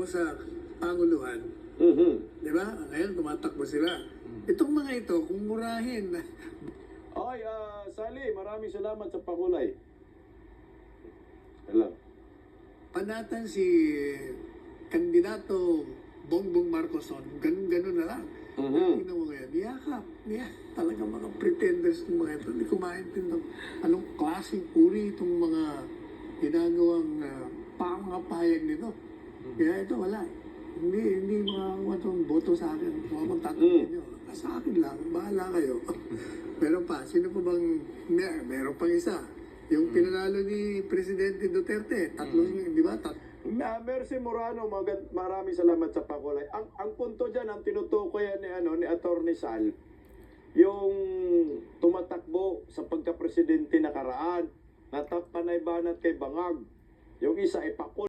sa Panguluhan. Di ba? Ngayon, tumatakbo sila. Itong mga ito, kung murahin, Ay, Sally, maraming salamat sa pakulay. Hello. panatan si kandidato Bongbong Marcoson, ganun-ganun na lang. Tingnan mo ngayon, niyakap. Talaga mga pretenders ng mga ito. Hindi ko maintindihan anong klaseng uri itong mga ginagawang pangapahayag nito. Kaya ito, wala. Hindi makakuha itong boto sa akin. Mga magtatanggin nyo. Sa akin lang, bahala kayo. Meron pa, sino pa bang, meron pang isa. Yung pinanalo ni Presidente Duterte, tatlong, di ba? Mercy Morano, maraming salamat sa pakulay. Ang punto diyan, ang tinutukoy ni Attorney Sal, yung tumatakbo sa pagka-presidente nakaraan, panay banat kay Bangag. Yung isa ay